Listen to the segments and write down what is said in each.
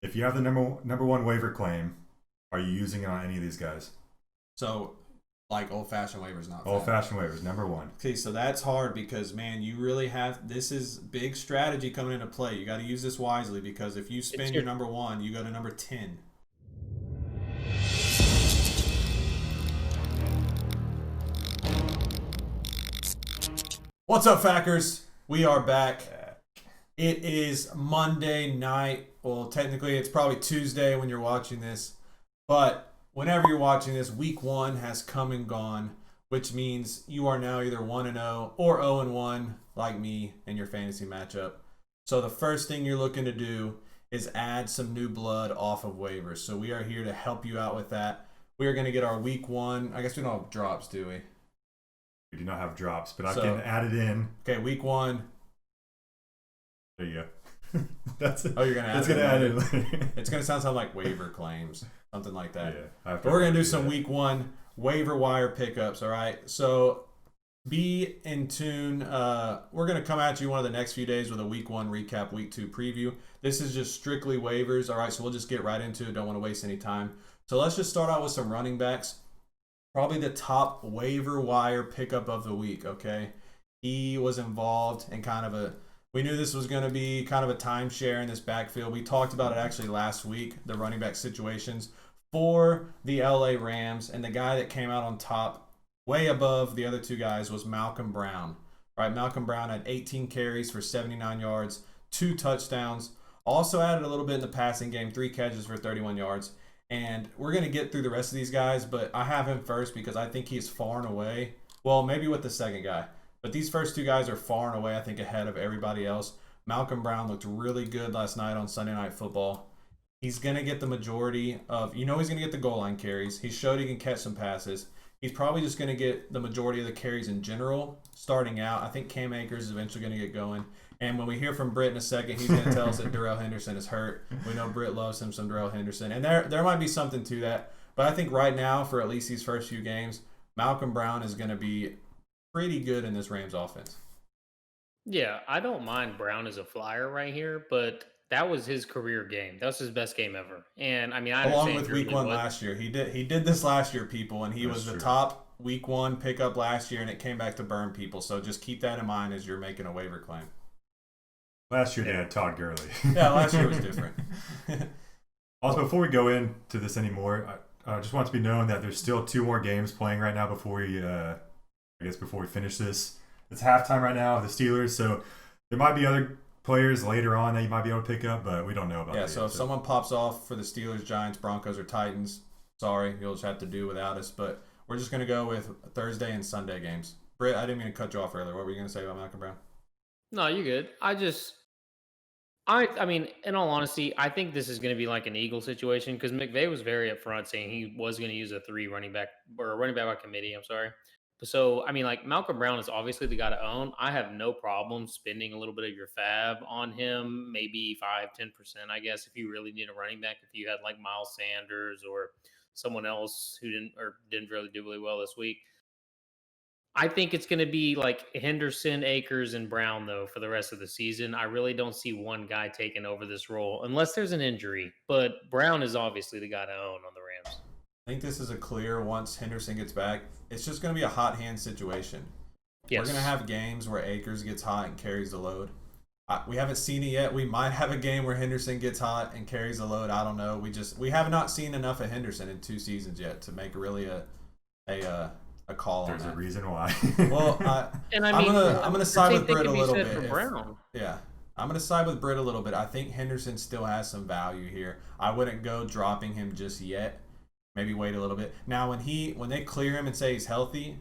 If you have the number one waiver claim, are you using it on any of these guys? So, like old-fashioned waivers, not old-fashioned waivers, number one. Okay, so that's hard because, man, you really have – this is big strategy coming into play. You got to use this wisely because if you spend your number one, you go to number 10. What's up, Fackers? We are back. It is Monday night. Well, technically, it's probably Tuesday when you're watching this. But whenever you're watching this, week one has come and gone, which means you are now either 1-0 or 0-1, like me in your fantasy matchup. So the first thing you're looking to do is add some new blood off of waivers. So we are here to help you out with that. We are going to get our week one. I guess we don't have drops, do we? We do not have drops, but I can add it in. Okay, week one. There you go. That's it. Oh, you're going to add it. It's going to add it later. It's going to sound like waiver claims, something like that. Yeah. But we're going to do some week one waiver wire pickups, all right? So be in tune. We're going to come at you one of the next few days with a week one recap, week two preview. This is just strictly waivers, all right? So we'll just get right into it. Don't want to waste any time. So let's just start out with some running backs. Probably the top waiver wire pickup of the week, okay? He was involved in we knew this was going to be kind of a timeshare in this backfield. We talked about it actually last week, the running back situations for the LA Rams. And the guy that came out on top, way above the other two guys, was Malcom Brown. All right, Malcom Brown had 18 carries for 79 yards, 2 touchdowns. Also added a little bit in the passing game, 3 catches for 31 yards. And we're going to get through the rest of these guys, but I have him first because I think he's far and away. Well, maybe with the second guy. But these first two guys are far and away, I think, ahead of everybody else. Malcom Brown looked really good last night on Sunday Night Football. He's going to get the majority of – he's going to get the goal line carries. He showed he can catch some passes. He's probably just going to get the majority of the carries in general starting out. I think Cam Akers is eventually going to get going. And when we hear from Britt in a second, he's going to tell us that Darrell Henderson is hurt. We know Britt loves him some Darrell Henderson. And there might be something to that. But I think right now, for at least these first few games, Malcom Brown is going to be pretty good in this Rams offense. Yeah, I don't mind Brown as a flyer right here, but that was his career game. That was his best game ever. And, I mean, I along with week one last year. He did this last year, people, and he was the top week one pickup last year, and it came back to burn people. So just keep that in mind as you're making a waiver claim. Last year they had Todd Gurley. Yeah, last year was different. Also, before we go into this anymore, I just want to be known that there's still 2 more games playing right now before we finish this. It's halftime right now of the Steelers, so there might be other players later on that you might be able to pick up, but we don't know about that. Yeah, so if someone pops off for the Steelers, Giants, Broncos, or Titans, sorry, you'll just have to do without us. But we're just going to go with Thursday and Sunday games. Britt, I didn't mean to cut you off earlier. What were you going to say about Malcom Brown? No, you're good. I mean, in all honesty, I think this is going to be like an Eagle situation because McVay was very upfront saying he was going to use a running back by committee. I'm sorry. So, I mean, like Malcom Brown is obviously the guy to own. I have no problem spending a little bit of your FAAB on him, maybe 5-10%, I guess, if you really need a running back. If you had like Miles Sanders or someone else who didn't really do really well this week. I think it's going to be like Henderson, Akers, and Brown, though, for the rest of the season. I really don't see one guy taking over this role unless there's an injury. But Brown is obviously the guy to own on the Rams. I think this is a clear once Henderson gets back. It's just going to be a hot hand situation. Yes. We're going to have games where Akers gets hot and carries the load. We haven't seen it yet. We might have a game where Henderson gets hot and carries the load. I don't know. We have not seen enough of Henderson in 2 seasons yet to make really a call. There's a reason why. Well, I'm gonna side with Britt a little bit. Yeah, I'm gonna side with Britt a little bit. I think Henderson still has some value here. I wouldn't go dropping him just yet. Maybe wait a little bit. Now, when they clear him and say he's healthy,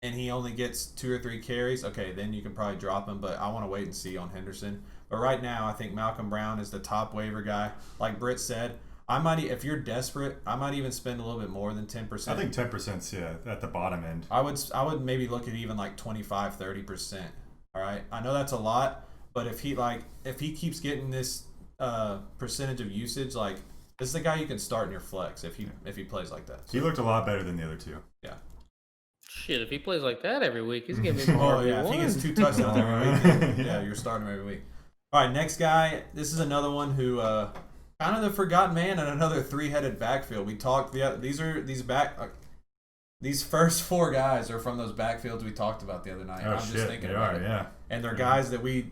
and he only gets 2 or 3 carries, okay, then you can probably drop him. But I want to wait and see on Henderson. But right now, I think Malcom Brown is the top waiver guy. Like Britt said, if you're desperate, I might even spend a little bit more than 10%. I think 10%'s at the bottom end. I would maybe look at even like 25-30%. All right, I know that's a lot, but if he keeps getting this percentage of usage, like this is the guy you can start in your flex if he plays like that. So. He looked a lot better than the other 2. Yeah. Shit, if he plays like that every week, he's gonna be more. Oh yeah, if he gets 2 touchdowns every week, yeah, you're starting him every week. All right, next guy. This is another one who kind of the forgotten man and another three-headed backfield. We talked. These first four guys are from those backfields we talked about the other night. I'm just thinking about it. Yeah. And they're guys that we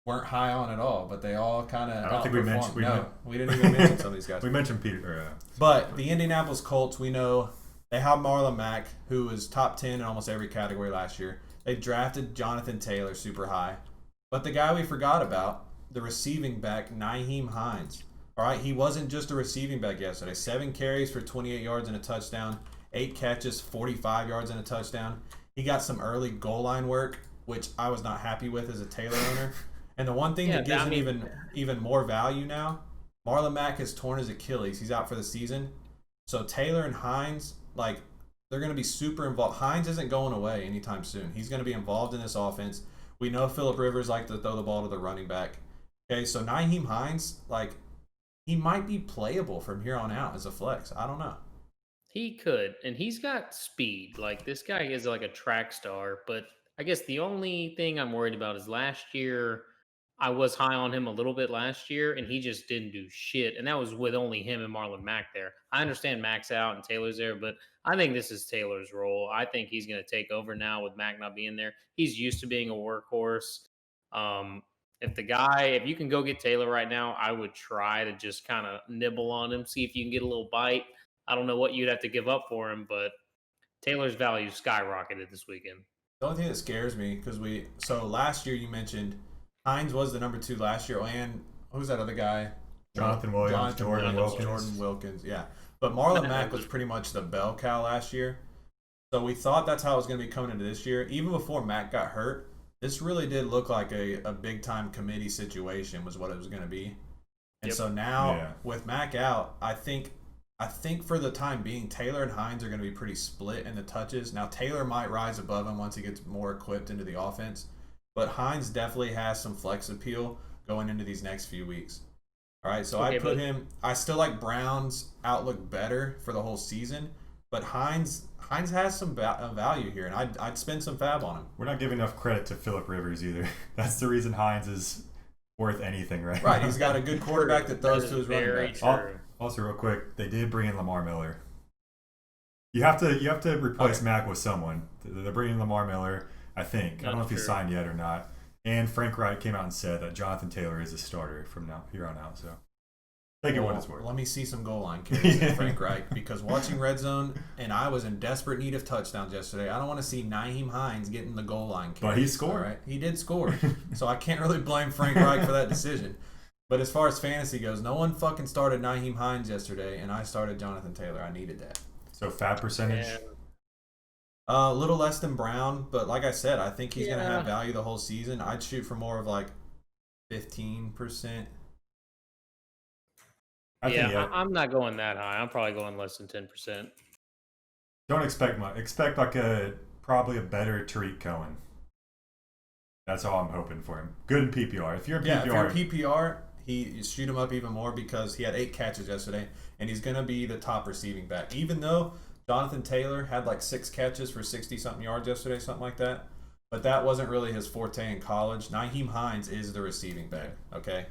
weren't high on at all, but they all kind of. I don't think we mentioned. We didn't even mention some of these guys. We mentioned Peter. But the Indianapolis Colts, we know they have Marlon Mack, who was top 10 in almost every category last year. They drafted Jonathan Taylor super high. But the guy we forgot about, the receiving back, Nyheim Hines. All right, he wasn't just a receiving back yesterday. 7 carries for 28 yards and a touchdown. 8 catches, 45 yards and a touchdown. He got some early goal line work, which I was not happy with as a Taylor owner. And the one thing that gives him even more value now, Marlon Mack has torn his Achilles. He's out for the season. So Taylor and Hines, like, they're going to be super involved. Hines isn't going away anytime soon. He's going to be involved in this offense. We know Phillip Rivers like to throw the ball to the running back. Okay, so Nyheim Hines, like, he might be playable from here on out as a flex. I don't know. He could, and he's got speed. Like, this guy is like a track star, but I guess the only thing I'm worried about is last year I was high on him a little bit last year, and he just didn't do shit. And that was with only him and Marlon Mack there. I understand Mack's out and Taylor's there, but I think this is Taylor's role. I think he's going to take over now with Mack not being there. He's used to being a workhorse. If you can go get Taylor right now, I would try to just kind of nibble on him, see if you can get a little bite. I don't know what you'd have to give up for him, but Taylor's value skyrocketed this weekend. The only thing that scares me, so last year you mentioned Hines was the number 2 last year, and who's that other guy? Jonathan Williams, Jordan Wilkins, yeah. But Marlon Mack was pretty much the bell cow last year. So we thought that's how it was going to be coming into this year. Even before Mack got hurt, this really did look like a big-time committee situation was what it was going to be. And so now, with Mack out, I think for the time being, Taylor and Hines are going to be pretty split in the touches. Now, Taylor might rise above him once he gets more equipped into the offense. But Hines definitely has some flex appeal going into these next few weeks. All right, so I still like Brown's outlook better for the whole season, but Hines has some value here, and I'd spend some FAAB on him. We're not giving enough credit to Phillip Rivers either. That's the reason Hines is worth anything right now. Right, he's got a good quarterback that throws to his running back. Also, real quick, they did bring in Lamar Miller. You have to replace Mack with someone. They're bringing Lamar Miller, I think. I don't know if he's signed yet or not. And Frank Reich came out and said that Jonathan Taylor is a starter from here on out. So take it what it's worth. Let me see some goal line carries in Frank Reich, because watching Red Zone, and I was in desperate need of touchdowns yesterday. I don't want to see Nyheim Hines getting the goal line carries. But he scored. Right? He did score. So I can't really blame Frank Reich for that decision. But as far as fantasy goes, no one fucking started Nyheim Hines yesterday, and I started Jonathan Taylor. I needed that. So FAAB percentage? A little less than Brown, but like I said, I think he's going to have value the whole season. I'd shoot for more of like 15%. I'm not going that high. I'm probably going less than 10%. Don't expect much. Expect probably a better Tariq Cohen. That's all I'm hoping for him. Good in PPR. If you're in PPR, you shoot him up even more because he had 8 catches yesterday, and he's going to be the top receiving back. Even though Jonathan Taylor had like 6 catches for 60-something yards yesterday, something like that. But that wasn't really his forte in college. Nyheim Hines is the receiving back, okay?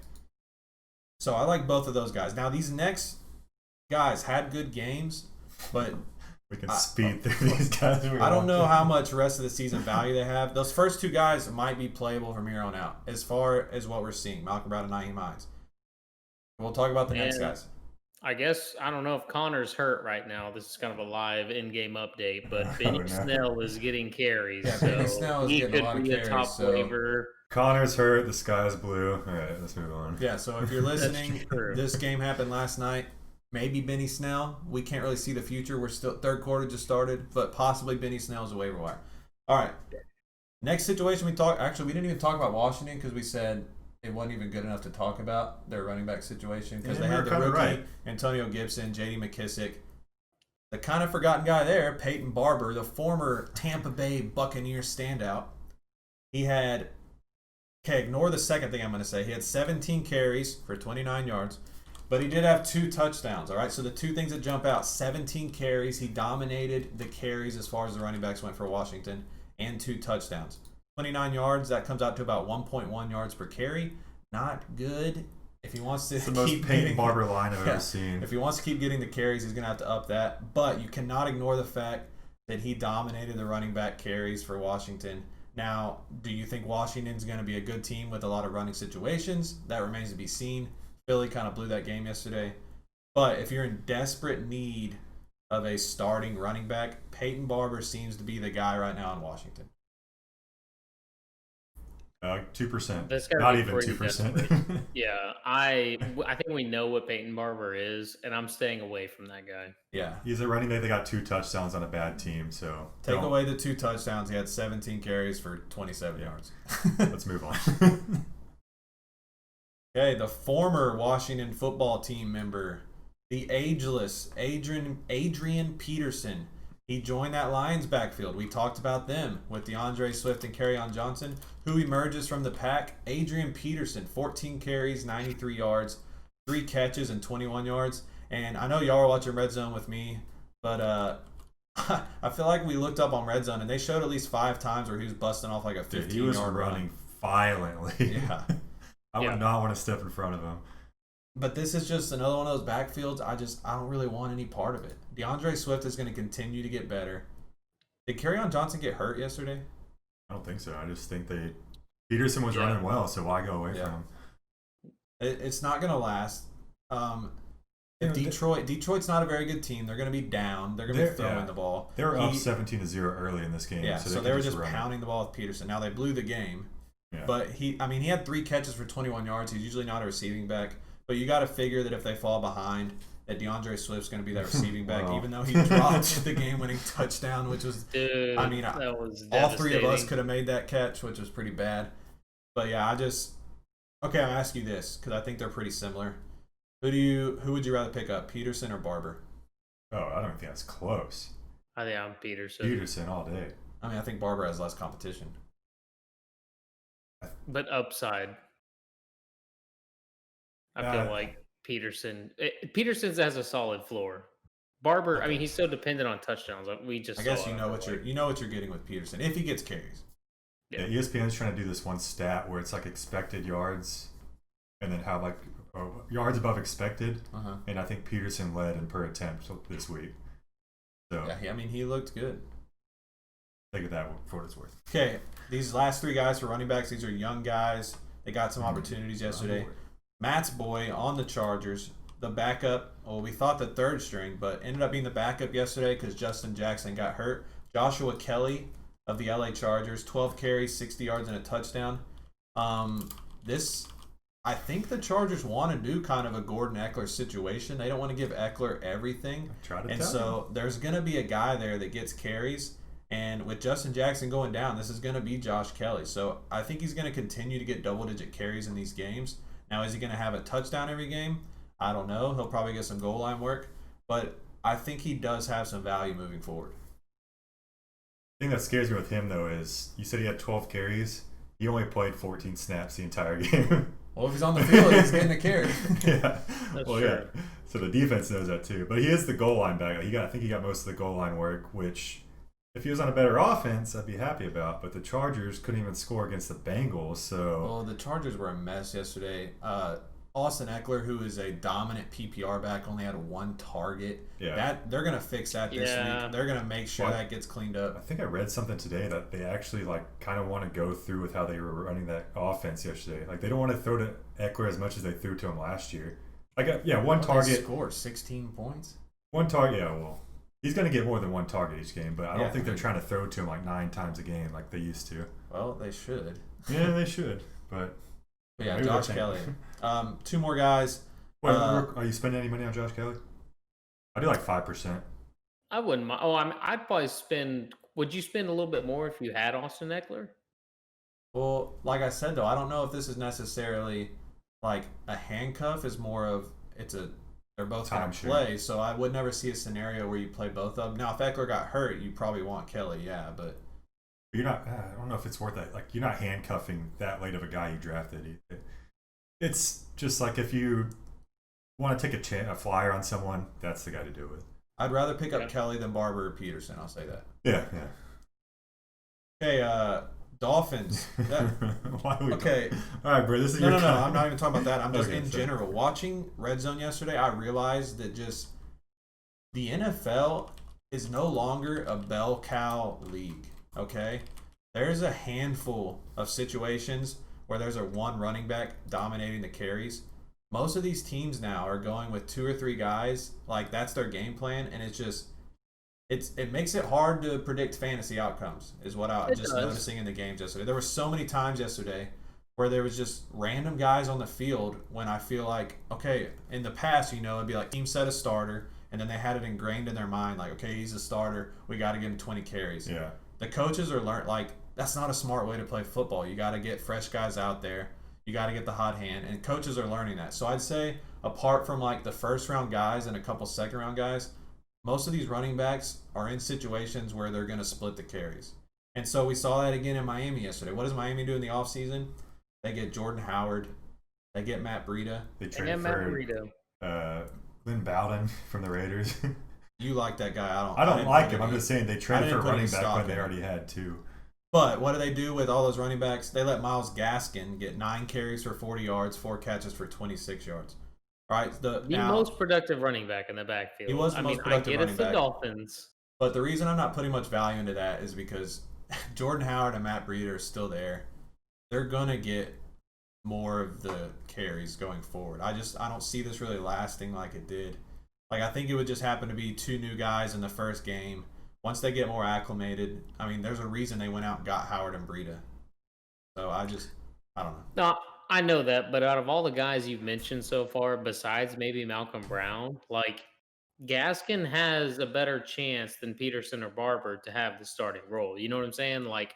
So I like both of those guys. Now, these next guys had good games, but we can speed through these guys. I don't know how much rest of the season value they have. Those first 2 guys might be playable from here on out as far as what we're seeing, Malcom Brown and Nyheim Hines. We'll talk about the next guys. I guess, I don't know if Connor's hurt right now. This is kind of a live in-game update, but Benny Snell is getting carries. Yeah, Benny Snell is getting a lot of carries. A top waiver. Connor's hurt. The sky's blue. All right, let's move on. Yeah, so if you're listening, this game happened last night. Maybe Benny Snell. We can't really see the future. We're still third quarter just started, but possibly Benny Snell is a waiver wire. All right. Next situation we didn't even talk about Washington because we said it wasn't even good enough to talk about their running back situation because they had the rookie Antonio Gibson, J.D. McKissick. The kind of forgotten guy there, Peyton Barber, the former Tampa Bay Buccaneers standout. He had, ignore the second thing I'm going to say. He had 17 carries for 29 yards. But he did have 2 touchdowns, all right? So the 2 things that jump out, 17 carries. He dominated the carries as far as the running backs went for Washington, and 2 touchdowns. 29 yards, that comes out to about 1.1 yards per carry. Not good, if he wants to It's the most keep Peyton getting, Barber line I've ever seen. if he wants to keep getting the carries, he's going to have to up that. But you cannot ignore the fact that he dominated the running back carries for Washington. Now, do you think Washington's going to be a good team with a lot of running situations? That remains to be seen. Philly kind of blew that game yesterday. But if you're in desperate need of a starting running back, Peyton Barber seems to be the guy right now in Washington. 2%. Not even 2%. Yeah, I think we know what Peyton Barber is, and I'm staying away from that guy. Yeah. He's a running back that got 2 touchdowns on a bad team, so Take away the 2 touchdowns. He had 17 carries for 27 yards. Let's move on. Okay, the former Washington football team member, the ageless Adrian Peterson. He joined that Lions backfield. We talked about them with DeAndre Swift and Kerryon Johnson. Who emerges from the pack? Adrian Peterson, 14 carries, 93 yards, 3 catches, and 21 yards. And I know y'all are watching Red Zone with me, but I feel like we looked up on Red Zone, and they showed at least 5 times where he was busting off like a 15-yard run. He was running violently. Yeah. I would not want to step in front of him. But this is just another one of those backfields. I don't really want any part of it. DeAndre Swift is going to continue to get better. Did Kerryon Johnson get hurt yesterday? I don't think so. I just think Peterson was running well, so why go away from him? It's not going to last. Detroit's not a very good team. They're going to be down. They're going to be throwing the ball. They were up 17-0 early in this game. Yeah, so they were just pounding the ball with Peterson. Now they blew the game. Yeah. But he had 3 catches for 21 yards. He's usually not a receiving back. But you got to figure that if they fall behind, that DeAndre Swift's going to be that receiving back, even though he dropped the game-winning touchdown, which was, that was all 3 of us could have made that catch, which was pretty bad. But yeah, I'll ask you this because I think they're pretty similar. Who would you rather pick up, Peterson or Barber? Oh, I don't think that's close. I think I'm Peterson. Peterson all day. I think Barber has less competition. But upside. I feel like Peterson has a solid floor. Barber, he's so dependent on touchdowns. I guess you know what you're getting with Peterson if he gets carries. Yeah, ESPN's trying to do this one stat where it's like expected yards, and then have yards above expected. And I think Peterson led in per attempt this week. So yeah, he looked good. Think of that for what it's worth. Okay, these last 3 guys for running backs, these are young guys. They got some opportunities yesterday. Matt's boy on the Chargers, the backup. Well, we thought the 3rd string, but ended up being the backup yesterday because Justin Jackson got hurt. Joshua Kelley of the LA Chargers, 12 carries, 60 yards, and a touchdown. I think the Chargers want to do kind of a Gordon Eckler situation. They don't want to give Eckler everything. There's going to be a guy there that gets carries. And with Justin Jackson going down, this is going to be Josh Kelley. So I think he's going to continue to get double-digit carries in these games. Now, is he going to have a touchdown every game? I don't know. He'll probably get some goal line work. But I think he does have some value moving forward. The thing that scares me with him, though, is you said he had 12 carries. He only played 14 snaps the entire game. Well, if he's on the field, he's getting a carry. Yeah. Yeah. So the defense knows that, too. But he is the goal line back. I think he got most of the goal line work, which if he was on a better offense, I'd be happy about. But the Chargers couldn't even score against the Bengals. So well, the Chargers were a mess yesterday. Austin Eckler, who is a dominant PPR back, only had 1 target. Yeah, they're gonna fix that this week. They're gonna make sure that gets cleaned up. I think I read something today that they actually kind of want to go through with how they were running that offense yesterday. They don't want to throw to Eckler as much as they threw to him last year. 1 target. They scored 16 points. 1 target. Yeah, well. He's going to get more than 1 target each game, but I don't think they're trying to throw to him 9 times a game like they used to. Well, they should. Yeah, they should. But yeah, Josh Kelley. 2 more guys. Wait, are you spending any money on Josh Kelley? I do 5%. I wouldn't mind. I'd probably spend. Would you spend a little bit more if you had Austin Eckler? Well, like I said, though, I don't know if this is necessarily a handcuff. Is more of they're both going to play, so I would never see a scenario where you play both of them. Now, if Eckler got hurt, you probably want Kelley, but you're not. I don't know if it's worth it. You're not handcuffing that late of a guy you drafted. It's just if you want to take a flyer on someone, that's the guy to do it with. I'd rather pick up Kelley than Barber or Peterson. I'll say that. Yeah. Okay, Dolphins. Why are we Okay. All right, bro. This is No, your no, no. time. I'm not even talking about that. I'm just Okay, in sorry. general. Watching Red Zone yesterday, I realized that just the NFL is no longer a bell cow league. Okay, there's a handful of situations where there's a one running back dominating the carries. Most of these teams now are going with 2 or 3 guys. Like that's their game plan, and it makes it hard to predict fantasy outcomes. Is what I was It just does. noticing in the games yesterday. There were so many times yesterday where there was just random guys on the field when I feel like, okay, in the past, it'd be like team set a starter, and then they had it ingrained in their mind, like, okay, he's a starter, we got to give him 20 carries. Yeah. The coaches are like, that's not a smart way to play football. You got to get fresh guys out there. You got to get the hot hand, and coaches are learning that. So I'd say, apart from like the first round guys and a couple second round guys, most of these running backs are in situations where they're going to split the carries. And so we saw that again in Miami yesterday. What does Miami do in the offseason? They get Jordan Howard. They get Matt Breida. They And traded Matt for Burrito. Lynn Bowden from the Raiders. You like that guy. I don't didn't like put him. I'm any- just saying they I traded didn't for put any running back stock when they in it. already had 2. But what do they do with all those running backs? They let Myles Gaskin get 9 carries for 40 yards, 4 catches for 26 yards. Right? The most productive running back in the backfield. He was the most I productive get running it's the back. Dolphins. But the reason I'm not putting much value into that is because Jordan Howard and Matt Breida are still there. They're gonna get more of the carries going forward. I don't see this really lasting like it did. Like I think it would just happen to be 2 new guys in the first game. Once they get more acclimated, I mean, there's a reason they went out and got Howard and Breida. So I don't know. No, I know that, but out of all the guys you've mentioned so far, besides maybe Malcolm Brown, like Gaskin has a better chance than Peterson or Barber to have the starting role. You know what I'm saying? Like,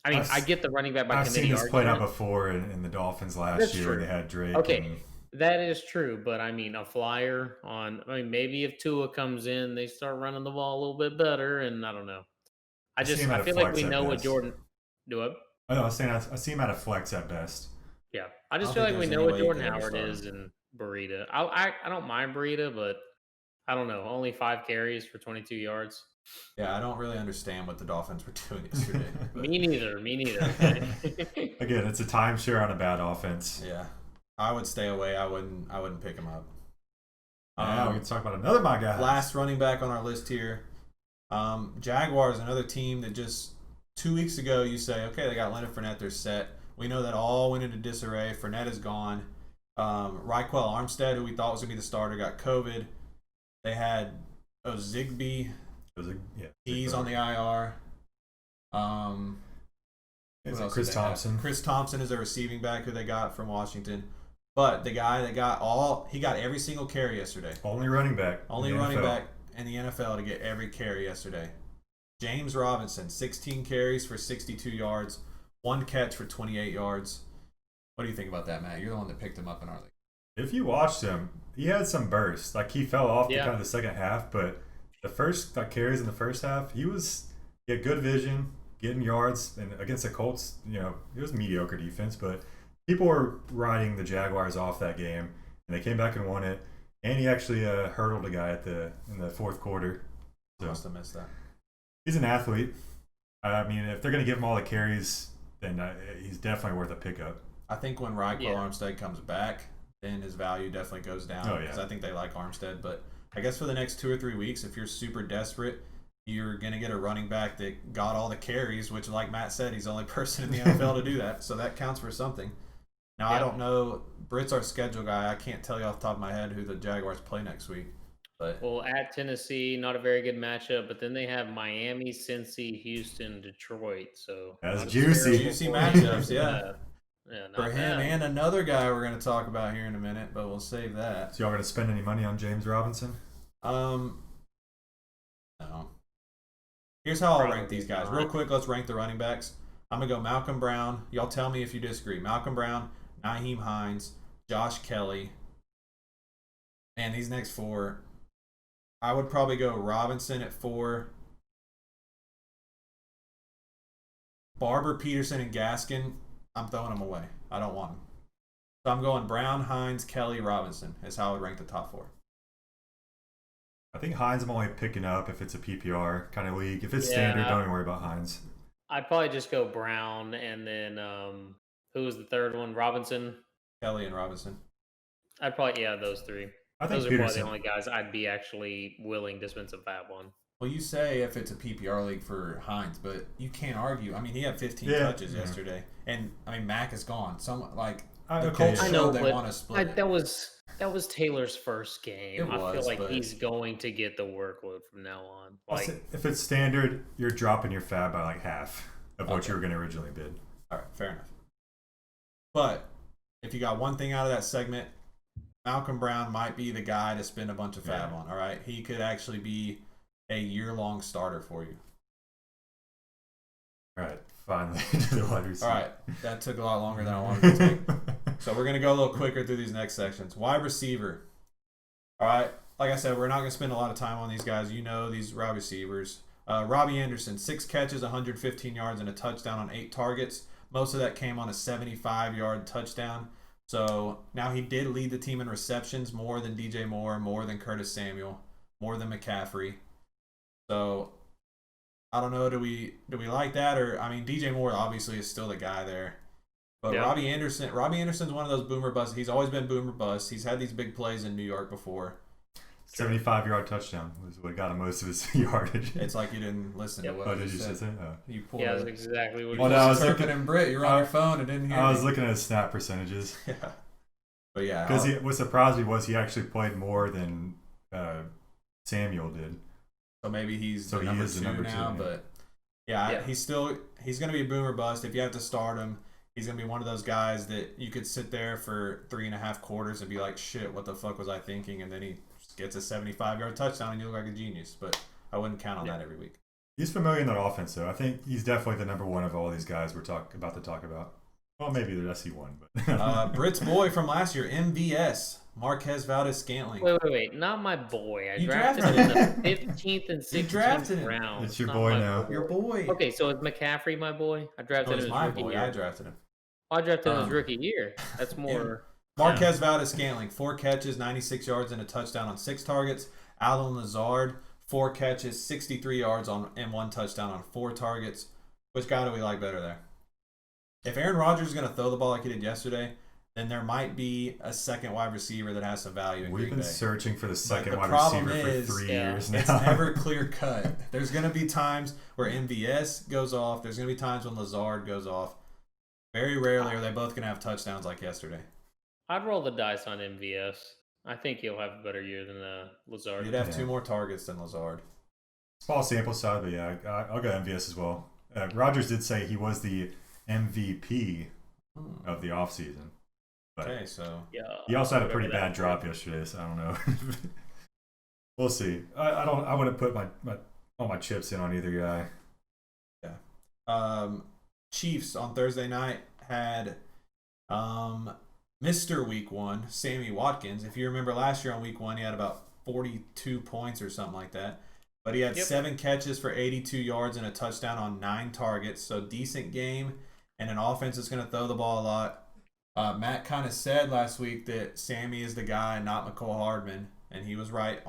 I mean, I get the running back by I've committee seen this played out argument. before in the Dolphins last That's year. true. They had Drake. Okay, And that is true, but I mean, a flyer on. I mean, maybe if Tua comes in, they start running the ball a little bit better, and I don't know. I see him I at a feel like flex we at know what best. Jordan do. It. Oh, no, I was saying I see him at a flex at best. Yeah, I just I feel don't like we think there's know any what way you Jordan could ever Howard start is him. and Burita. I don't mind Burita, but I don't know. Only 5 carries for 22 yards. Yeah, I don't really understand what the Dolphins were doing yesterday. but Me neither. Me neither. Okay? Again, it's a timeshare on a bad offense. yeah, I would stay away. I wouldn't pick him up. Now we can talk about another my guy. Last running back on our list here. Jaguars, another team that just 2 weeks ago you say, okay, they got Leonard Fournette, they're set. We know that all went into disarray. Fournette is gone. Raquel Armstead, who we thought was going to be the starter, got COVID. They had Zigbee. He's on the IR. Is Who it else Chris did they have? Thompson? Chris Thompson is a receiving back who they got from Washington. But the guy that he got every single carry yesterday. Only running back. Only in the running NFL. back in the NFL to get every carry yesterday. James Robinson, 16 carries for 62 yards, 1 catch for 28 yards. What do you think about that, Matt? You're the one that picked him up in our league. If you watched him, he had some bursts. Like he fell off the Yeah. kind of the second half, but the first carries in the first half, he had good vision, getting yards, and against the Colts, it was mediocre defense, but people were riding the Jaguars off that game, and they came back and won it. And he actually hurdled a guy in the fourth quarter. So Must have missed that. he's an athlete. I mean, if they're going to give him all the carries, then he's definitely worth a pickup. I think when Raquel Yeah. Armstead comes back, then his value definitely goes down. Oh, yeah. Because I think they like Armstead. But I guess for the next 2 or 3 weeks, if you're super desperate, you're going to get a running back that got all the carries, which, like Matt said, he's the only person in the NFL to do that. So that counts for something. Now, I Yeah. don't know. Britt's our schedule guy. I can't tell you off the top of my head who the Jaguars play next week. But Well, at Tennessee, not a very good matchup, but then they have Miami, Cincy, Houston, Detroit. So That's not a juicy. terrible Juicy four. matchups, yeah. Yeah, not for him bad. and another guy we're going to talk about here in a minute, but we'll save that. So y'all going to spend any money on James Robinson? No. Here's how I'll rank Probably these guys. not. Real quick, let's rank the running backs. I'm going to go Malcolm Brown. Y'all tell me if you disagree. Malcolm Brown, Nyheim Hines, Josh Kelley. And these next 4, I would probably go Robinson at 4. Barber, Peterson, and Gaskin, I'm throwing them away. I don't want them. So I'm going Brown, Hines, Kelley, Robinson is how I would rank the top 4. I think Hines I'm only picking up if it's a PPR kind of league. If it's Yeah. standard, don't even worry about Hines. I'd probably just go Brown and then who was the third one? Robinson. Kelley and Robinson. I'd probably those three. I think Those are probably Peterson. the only guys I'd be actually willing to spend some FAAB on. Well, you say if it's a PPR league for Hines, but you can't argue. I mean, he had 15 Yeah. touches yesterday, and I mean Mac is gone. Some like the Okay. Colts I showed know, they but want to split. it. that was Taylor's first game. It I feel was, like but- he's going to get the workload from now on. Also, Like, if it's standard, you're dropping your FAAB by like half of what Okay. you were going to originally bid. All right, fair enough. But if you got one thing out of that segment, Malcom Brown might be the guy to spend a bunch of FAAB on. All right, he could actually be a year-long starter for you. All right, finally to the wide receiver. All right, that took a lot longer than I wanted to take. So we're going to go a little quicker through these next sections. Wide receiver. All right, like I said, we're not going to spend a lot of time on these guys. You know these wide receivers. Robbie Anderson, 6 catches, 115 yards, and a touchdown on 8 targets. Most of that came on a 75-yard touchdown. So now he did lead the team in receptions more than DJ Moore, more than Curtis Samuel, more than McCaffrey. So I don't know, do we like that? Or I mean, DJ Moore obviously is still the guy there. But Yeah. Robbie Anderson's one of those boomer busts. He's always been boomer bust. He's had these big plays in New York before. 75-yard touchdown was what got him most of his yardage. It's like you didn't listen to what Oh, I did you just say said. that? Oh. You pulled yeah, it. that's exactly what Well, he no, I was. was Turpin and Britt, you were on your phone and didn't hear I was me. looking at his snap percentages. Yeah. But yeah. Because what surprised me was he actually played more than Samuel did. So maybe he's So the he number is the two number now, two, yeah. but yeah, Yeah. he's going to be a boomer bust. If you have to start him, he's going to be one of those guys that you could sit there for 3.5 quarters and be like, shit, what the fuck was I thinking? And then he gets a 75-yard touchdown and you look like a genius. But I wouldn't count on that every week. He's familiar in that offense, though. I think he's definitely the number one of all these guys we're about to talk about. Well, maybe the SC1, but Britt's boy from last year, MVS, Marquez Valdez-Scantling. Wait, not my boy. I You drafted drafted him in him. the 15th and You drafted 16th him. round. It's your Not boy my now. Your boy. Okay, so is McCaffrey my boy? I drafted No, him he's as my rookie boy. year. I drafted him. I drafted him as Um, rookie year. That's more. Marquez Valdez-Scantling, 4 catches, 96 yards, and a touchdown on 6 targets. Alan Lazard, 4 catches, 63 yards and 1 touchdown on 4 targets. Which guy do we like better there? If Aaron Rodgers is going to throw the ball like he did yesterday, then there might be a second wide receiver that has some value in we've Green been Bay. searching for the second the wide problem receiver is, for 3 yeah, years now. It's never clear cut. There's going to be times where MVS goes off. There's going to be times when Lazard goes off. Very rarely are they both going to have touchdowns like yesterday. I'd roll the dice on MVS. I think he'll have a better year than Lazard. He'd have Yeah. 2 more targets than Lazard. Small sample size, but yeah, I'll go MVS as well. Rodgers did say he was the MVP of the offseason. But Okay, so Yeah. he also had a whatever pretty that bad is. drop yesterday, so I don't know. We'll see. I wouldn't put all my chips in on either guy. Chiefs on Thursday night had Mr. Week 1, Sammy Watkins. If you remember last year on Week 1, he had about 42 points or something like that. But he had 7 catches for 82 yards and a touchdown on 9 targets. So decent game and an offense that's going to throw the ball a lot. Matt kind of said last week that Sammy is the guy, not McCole Hardman. And he was right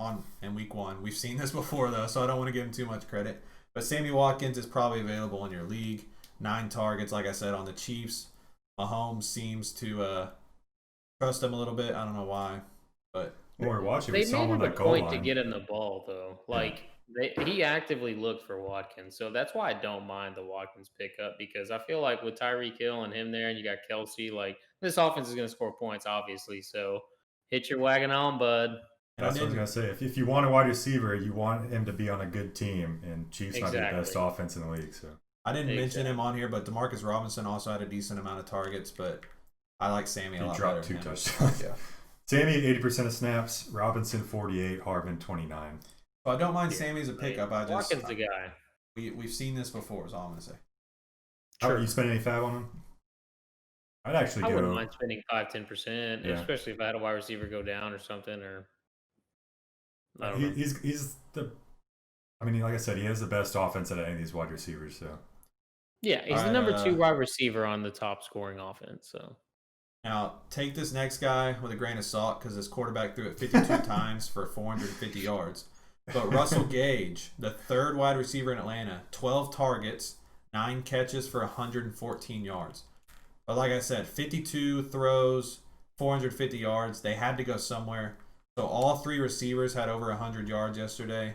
in Week 1. We've seen this before, though, so I don't want to give him too much credit. But Sammy Watkins is probably available in your league. 9 targets, like I said, on the Chiefs. Mahomes seems to trust him a little bit. I don't know why. But When we were watching, They we saw made him on it a that goal point to line. get him the ball, though. Like, he actively looked for Watkins. So that's why I don't mind the Watkins pickup, because I feel like with Tyreek Hill and him there, and you got Kelsey, like, this offense is going to score points, obviously. So hit your wagon on, bud. That's what I was going to say. If you want a wide receiver, you want him to be on a good team, and Chiefs might be the best Exactly. offense in the league. So I didn't mention Exactly. him on here, but Demarcus Robinson also had a decent amount of targets. But I like Sammy a he lot dropped better 2 than him. touchdowns. Yeah. Sammy 80% of snaps, Robinson 48, Hardman 29. So I don't mind Yeah. Sammy as a pickup. I just Watkins the guy. we've seen this before, is all I'm gonna say. How Sure. are you spending any FAAB on him? I'd actually I go. wouldn't mind spending 5-10%, Yeah. especially if I had a wide receiver go down or something, or I don't know. He's the. I mean, like I said, he has the best offense out of any of these wide receivers. So Yeah, he's the Alright, number 2 wide receiver on the top scoring offense. So Now take this next guy with a grain of salt because his quarterback threw it 52 times for 450 yards. But Russell Gage, the 3rd wide receiver in Atlanta, 12 targets, 9 catches for 114 yards. But like I said, 52 throws, 450 yards. They had to go somewhere. So all 3 receivers had over 100 yards yesterday.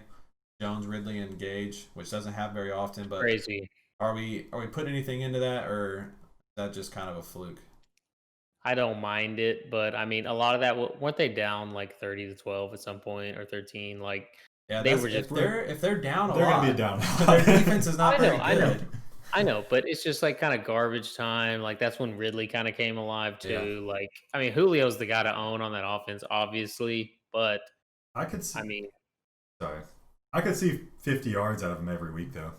Jones, Ridley, and Gage, which doesn't happen very often. But Crazy. are we putting anything into that, or is that just kind of a fluke? I don't mind it, but I mean, a lot of that weren't they down like 30-12 at some point or 13? Like Yeah, they that's were just if they're down a They're lot. gonna be down. Their defense is not I know, very good. I know, but it's just like kind of garbage time. Like that's when Ridley kind of came alive too. Yeah. Like I mean, Julio's the guy to own on that offense, obviously, but I could see. I mean, Sorry, I could see 50 yards out of him every week though.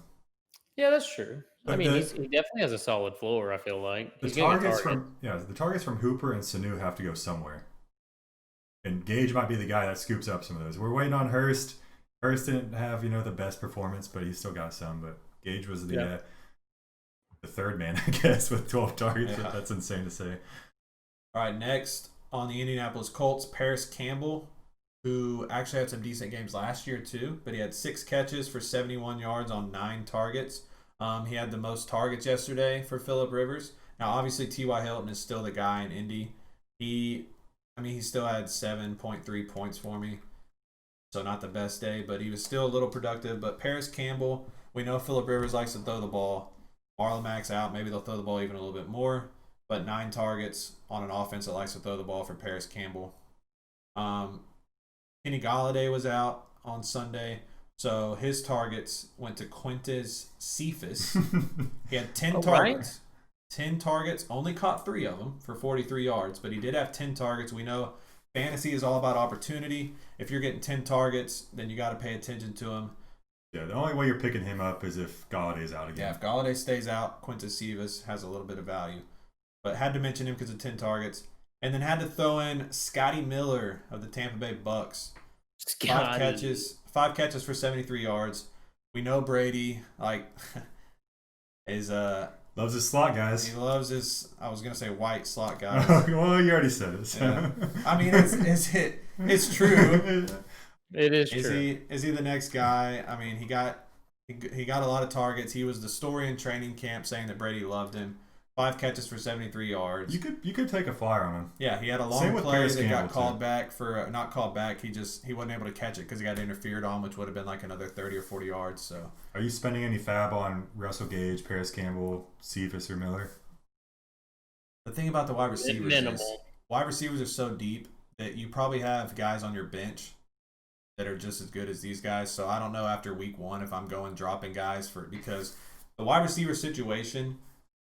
yeah, that's true. I But mean, he definitely has a solid floor. I feel like the he's gonna get the targets from Hooper and Sanu have to go somewhere. And Gage might be the guy that scoops up some of those. We're waiting on Hurst. Hurst didn't have the best performance, but he still got some. But Gage was the third man, I guess, with 12 targets. Yeah. That's insane to say. All right, next on the Indianapolis Colts, Paris Campbell, who actually had some decent games last year too, but he had 6 catches for 71 yards on 9 targets. He had the most targets yesterday for Phillip Rivers. Now, obviously, T.Y. Hilton is still the guy in Indy. He still had 7.3 points for me, so not the best day, but he was still a little productive. But Paris Campbell, we know Phillip Rivers likes to throw the ball. Marlon Mack's out. Maybe they'll throw the ball even a little bit more. But 9 targets on an offense that likes to throw the ball for Paris Campbell. Kenny Golladay was out on Sunday, so his targets went to Quintez Cephas. He had 10 targets. 10 targets, only caught 3 of them for 43 yards, but he did have 10 targets. We know fantasy is all about opportunity. If you're getting 10 targets, then you got to pay attention to him. Yeah, the only way you're picking him up is if Galladay's out again. Yeah, if Golladay stays out, Quintez Cephas has a little bit of value. But had to mention him because of 10 targets. And then had to throw in Scotty Miller of the Tampa Bay Bucks. 5 catches for 73 yards. We know Brady is loves his slot guys. He loves his, I was gonna say white slot guys. Well, you already said it. So. Yeah. I mean, it's true. It is true. Is he the next guy? I mean, he got a lot of targets. He was the story in training camp saying that Brady loved him. 5 catches for 73 yards. You could take a flyer on him. Yeah, he had a long play that got called back for not called back. He wasn't able to catch it because he got interfered on, which would have been like another 30 or 40 yards. So, are you spending any FAAB on Russell Gage, Paris Campbell, Cephas, or Miller? The thing about the wide receivers minimal. is wide receivers are so deep that you probably have guys on your bench that are just as good as these guys. So I don't know after week 1 if I'm going dropping guys because the wide receiver situation,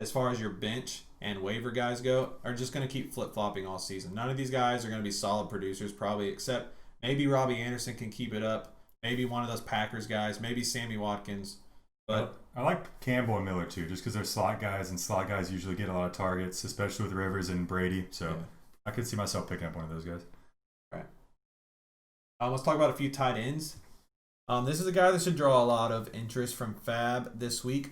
as far as your bench and waiver guys go, are just going to keep flip-flopping all season. None of these guys are going to be solid producers probably, except maybe Robbie Anderson can keep it up. Maybe one of those Packers guys. Maybe Sammy Watkins. But I like Campbell and Miller too, just because they're slot guys, and slot guys usually get a lot of targets, especially with Rivers and Brady. So yeah. I could see myself picking up one of those guys. All right. Let's talk about a few tight ends. This is a guy that should draw a lot of interest from FAAB this week.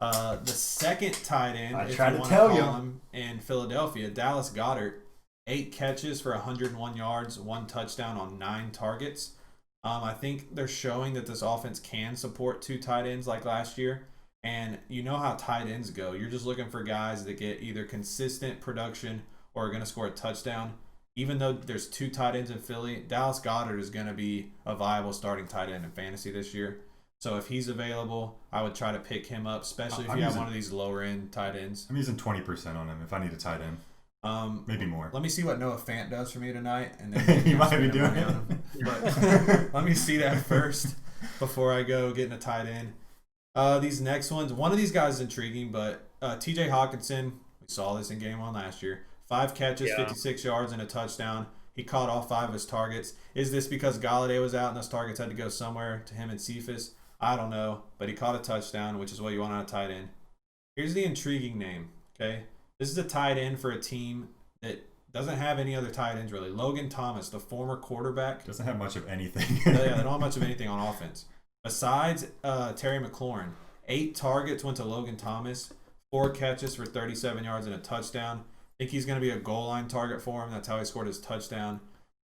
The second tight end, if you want to call him, in Philadelphia, Dallas Goedert, 8 catches for 101 yards, 1 touchdown on 9 targets. I think they're showing that this offense can support 2 tight ends like last year. And you know how tight ends go. You're just looking for guys that get either consistent production or are going to score a touchdown. Even though there's 2 tight ends in Philly, Dallas Goedert is going to be a viable starting tight end in fantasy this year. So if he's available, I would try to pick him up, especially if you have one of these lower-end tight ends. I'm using 20% on him if I need a tight end. Maybe more. Let me see what Noah Fant does for me tonight, and then you might be doing it. But let me see that first before I go getting a tight end. These next ones, one of these guys is intriguing, but T.J. Hawkinson, we saw this in game 1 last year. 5 catches, 56 yards, and a touchdown. He caught all 5 of his targets. Is this because Golladay was out and those targets had to go somewhere to him and Cephas? I don't know, but he caught a touchdown, which is what you want on a tight end. Here's the intriguing name, okay? This is a tight end for a team that doesn't have any other tight ends, really. Logan Thomas, the former quarterback. Doesn't have much of anything. Yeah, they don't have much of anything on offense. Besides Terry McLaurin, 8 targets went to Logan Thomas, 4 catches for 37 yards and a touchdown. I think he's going to be a goal line target for him. That's how he scored his touchdown.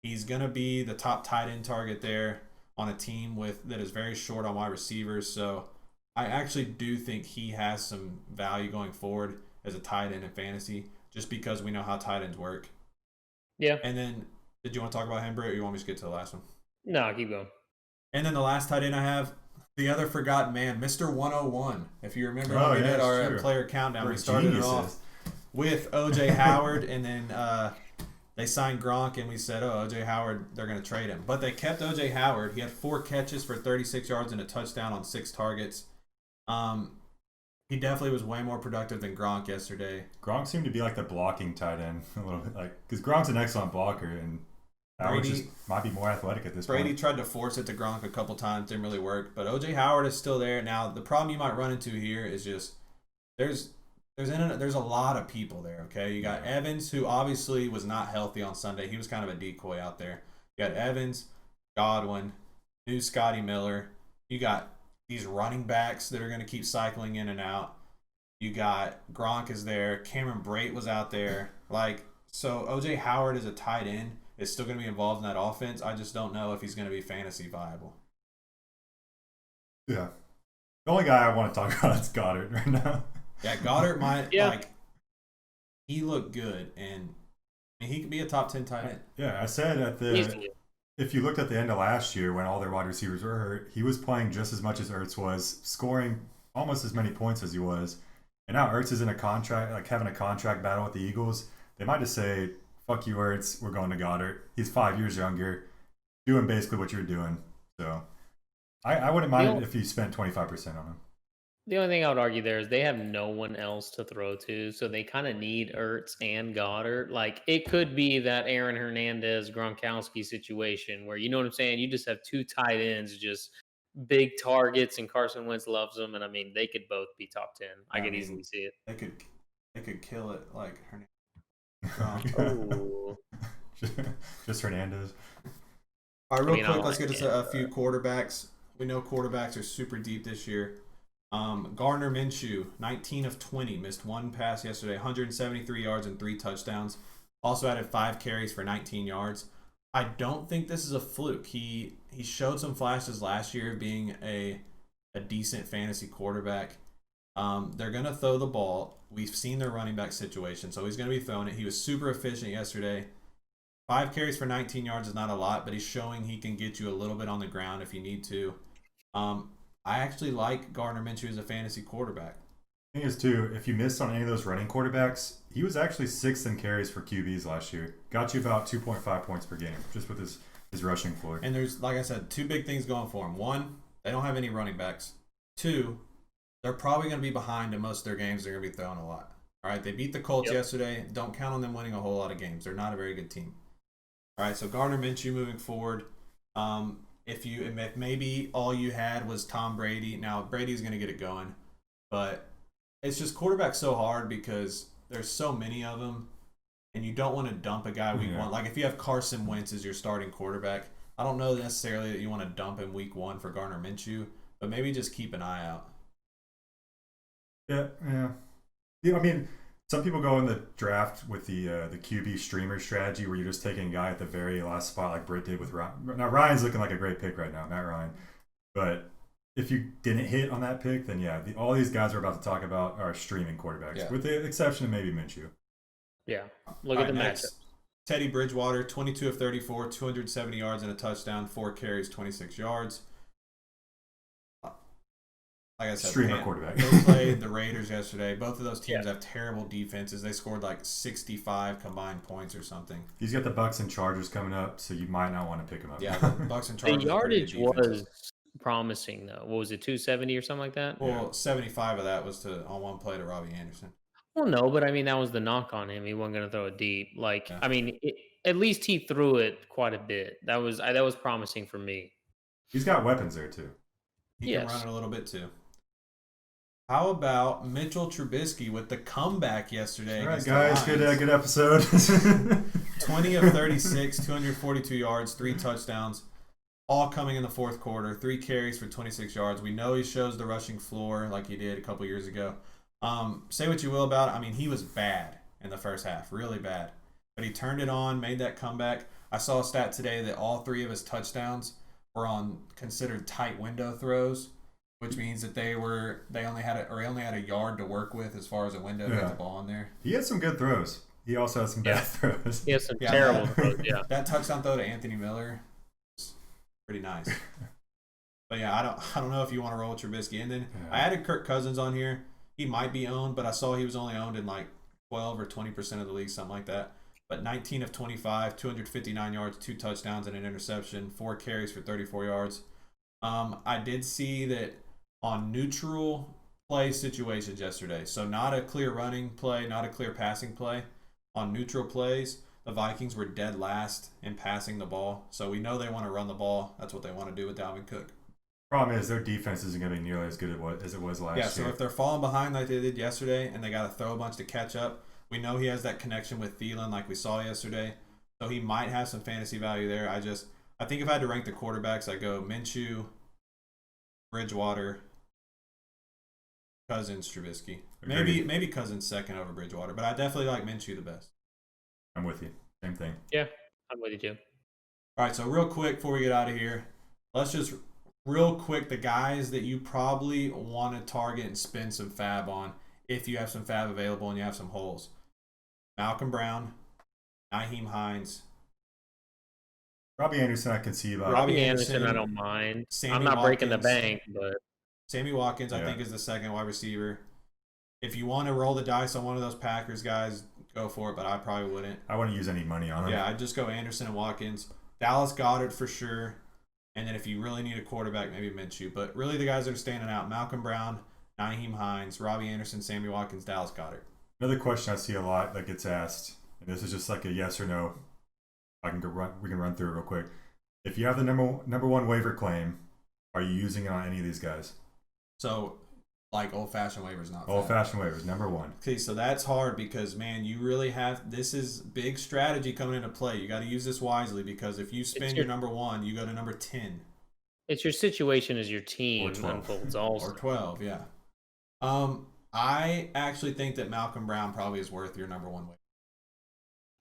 He's going to be the top tight end target there on a team that is very short on wide receivers. So I actually do think he has some value going forward as a tight end in fantasy, just because we know how tight ends work. Yeah. And then, did you want to talk about him, Britt, or you want me to get to the last one? No, keep going. And then the last tight end I have, the other forgotten man, Mr. 101. If you remember when we did our player countdown, we started it off with O.J. Howard, and then they signed Gronk, and we said, oh, O.J. Howard, they're going to trade him. But they kept O.J. Howard. He had 4 catches for 36 yards and a touchdown on 6 targets. He definitely was way more productive than Gronk yesterday. Gronk seemed to be like the blocking tight end a little bit, like because Gronk's an excellent blocker, and Howard just might be more athletic at this point. Brady tried to force it to Gronk a couple times, didn't really work. But O.J. Howard is still there. Now, the problem you might run into here is just there's a lot of people there, okay? You got Evans, who obviously was not healthy on Sunday. He was kind of a decoy out there. You got Evans, Godwin, new Scotty Miller. You got these running backs that are going to keep cycling in and out. You got Gronk is there. Cameron Brate was out there. So O.J. Howard is a tight end. Is still going to be involved in that offense. I just don't know if he's going to be fantasy viable. Yeah. The only guy I want to talk about is Goddard right now. Yeah, Goddard might, he looked good, and he could be a top 10 tight end. Yeah, I said if you looked at the end of last year when all their wide receivers were hurt, he was playing just as much as Ertz was, scoring almost as many points as he was. And now Ertz is in a contract, like having a contract battle with the Eagles. They might just say, fuck you, Ertz, we're going to Goddard. He's 5 years younger, doing basically what you're doing. So I wouldn't mind if you spent 25% on him. The only thing I would argue there is they have no one else to throw to, so they kind of need Ertz and Goddard. Like, it could be that Aaron Hernandez, Gronkowski situation where, you know what I'm saying, you just have 2 tight ends, just big targets, and Carson Wentz loves them. And, I mean, they could both be top 10. I could easily see it. They could kill it like Hernandez. Oh. Just Hernandez. All right, real quick, let's get to a few quarterbacks. We know quarterbacks are super deep this year. Gardner Minshew, 19 of 20, missed 1 pass yesterday, 173 yards and 3 touchdowns. Also added 5 carries for 19 yards. I don't think this is a fluke. He showed some flashes last year of being a decent fantasy quarterback. They're going to throw the ball. We've seen their running back situation, so he's going to be throwing it. He was super efficient yesterday. 5 carries for 19 yards is not a lot, but he's showing he can get you a little bit on the ground if you need to. I actually like Gardner Minshew as a fantasy quarterback. The thing is, too, if you missed on any of those running quarterbacks, he was actually 6th in carries for QBs last year. Got you about 2.5 points per game, just with his rushing floor. And there's, like I said, 2 big things going for him. 1, they don't have any running backs. 2, they're probably going to be behind in most of their games. They're going to be throwing a lot. All right, they beat the Colts yesterday. Don't count on them winning a whole lot of games. They're not a very good team. All right, so Gardner Minshew moving forward. If maybe all you had was Tom Brady, now Brady's going to get it going, but it's just quarterback so hard because there's so many of them, and you don't want to dump a guy week 1. Like if you have Carson Wentz as your starting quarterback, I don't know necessarily that you want to dump him week 1 for Gardner Minshew, but maybe just keep an eye out. Yeah. I mean, some people go in the draft with the QB streamer strategy where you're just taking a guy at the very last spot like Britt did with Ryan. Now, Ryan's looking like a great pick right now, Matt Ryan. But if you didn't hit on that pick, then all these guys we're about to talk about are streaming quarterbacks, with the exception of maybe Minshew. Yeah. Look at the matchup. Teddy Bridgewater, 22 of 34, 270 yards and a touchdown, 4 carries, 26 yards. Like I said, streamer quarterback. They played the Raiders yesterday. Both of those teams have terrible defenses. They scored like 65 combined points or something. He's got the Bucks and Chargers coming up, so you might not want to pick him up. Yeah, the Bucks and Chargers. The yardage was promising, though. What was it, 270 or something like that? Well, 75 of that was on one play to Robbie Anderson. Well, no, but I mean, that was the knock on him. He wasn't going to throw it deep. I mean, at least he threw it quite a bit. That was promising for me. He's got weapons there, too. He can run it a little bit, too. How about Mitchell Trubisky with the comeback yesterday? All right, guys, good episode. 20 of 36, 242 yards, 3 touchdowns, all coming in the fourth quarter. 3 carries for 26 yards. We know he shows the rushing floor like he did a couple years ago. Say what you will about it. I mean, he was bad in the first half, really bad. But he turned it on, made that comeback. I saw a stat today that all 3 of his touchdowns were on considered tight window throws. which means that they only had a yard to work with as far as a window to get the ball in there. He had some good throws. He also had some bad throws. He has some terrible throws. Yeah, that touchdown throw to Anthony Miller was pretty nice. But yeah, I don't know if you want to roll with Trubisky. And then I added Kirk Cousins on here. He might be owned, but I saw he was only owned in like 12 or 20% of the league, something like that. But 19 of 25, 259 yards, 2 touchdowns, and an interception, 4 carries for 34 yards. I did see that on neutral play situations yesterday, so not a clear running play, not a clear passing play. On neutral plays, the Vikings were dead last in passing the ball. So we know they want to run the ball. That's what they want to do with Dalvin Cook. Problem is their defense isn't going to be nearly as good as it was last year. Yeah, so if they're falling behind like they did yesterday and they got to throw a bunch to catch up, we know he has that connection with Thielen like we saw yesterday. So he might have some fantasy value there. I think if I had to rank the quarterbacks, I'd go Minshew, Bridgewater, Cousins, Trubisky. Maybe Cousins second over Bridgewater, but I definitely like Minshew the best. I'm with you. Same thing. Yeah, I'm with you too. All right, so real quick before we get out of here, let's just real quick the guys that you probably want to target and spend some FAAB on if you have some FAAB available and you have some holes. Malcom Brown, Nyheim Hines. Robbie Anderson I can see about. Robbie Anderson I don't mind. I'm not breaking the bank, but Sammy Watkins, I think, is the second wide receiver. If you want to roll the dice on one of those Packers guys, go for it, but I probably wouldn't. I wouldn't use any money on him. Yeah, I'd just go Anderson and Watkins. Dallas Goedert for sure. And then if you really need a quarterback, maybe Minshew. But really the guys that are standing out, Malcom Brown, Nyheim Hines, Robbie Anderson, Sammy Watkins, Dallas Goedert. Another question I see a lot that gets asked, and this is just like a yes or no. We can run through it real quick. If you have the number one waiver claim, are you using it on any of these guys? So, like old-fashioned waivers, not old-fashioned waivers, number one. Okay, so that's hard because, man, you really have – this is big strategy coming into play. You got to use this wisely because if you spend your number one, you go to number 10. It's your situation as your team unfolds also. Or 12, yeah. I actually think that Malcom Brown probably is worth your number one waiver.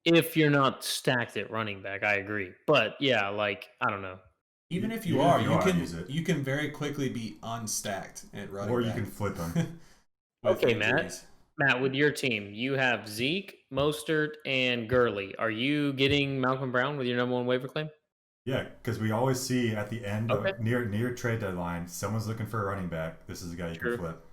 If you're not stacked at running back, I agree. But, yeah, like, I don't know. Even if you you can very quickly be unstacked at running or back. You can flip them. Okay, Matt, with your team, you have Zeke, Mostert, and Gurley. Are you getting Malcom Brown with your number one waiver claim? Yeah, because we always see at the end of near trade deadline, someone's looking for a running back. This is a guy you can flip.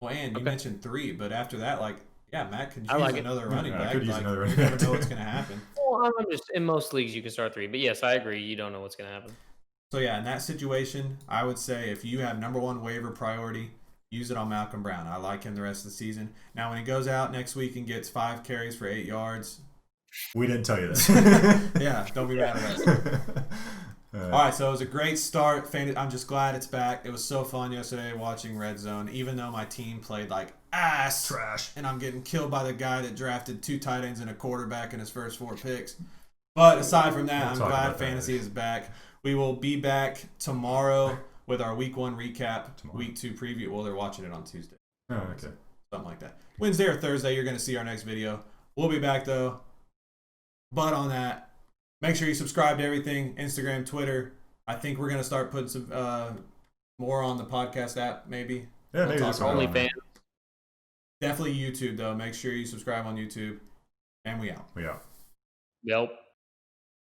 Well, and you mentioned 3, but after that, like, yeah, Matt could use another running back. Could use another running back. You back. never know what's going to happen. Well, I'm just in most leagues you can start 3, but yes, I agree. You don't know what's going to happen. So yeah, in that situation, I would say if you have number one waiver priority, use it on Malcom Brown. I like him the rest of the season. Now, when he goes out next week and gets 5 carries for 8 yards, we didn't tell you this. Yeah, don't be mad at us. All right, so it was a great start. I'm just glad it's back. It was so fun yesterday watching Red Zone, even though my team played like ass. Trash. And I'm getting killed by the guy that drafted 2 tight ends and a quarterback in his first 4 picks. But aside from that, I'm glad fantasy is back. We will be back tomorrow with our week 1 recap, week 2 preview. Well, they're watching it on Tuesday. Oh, okay. Something like that. Wednesday or Thursday, you're going to see our next video. We'll be back, though. But on that, make sure you subscribe to everything, Instagram, Twitter. I think we're going to start putting some more on the podcast app, maybe. Yeah, maybe talk OnlyFans. Definitely YouTube, though. Make sure you subscribe on YouTube. And we out. We out. Yep.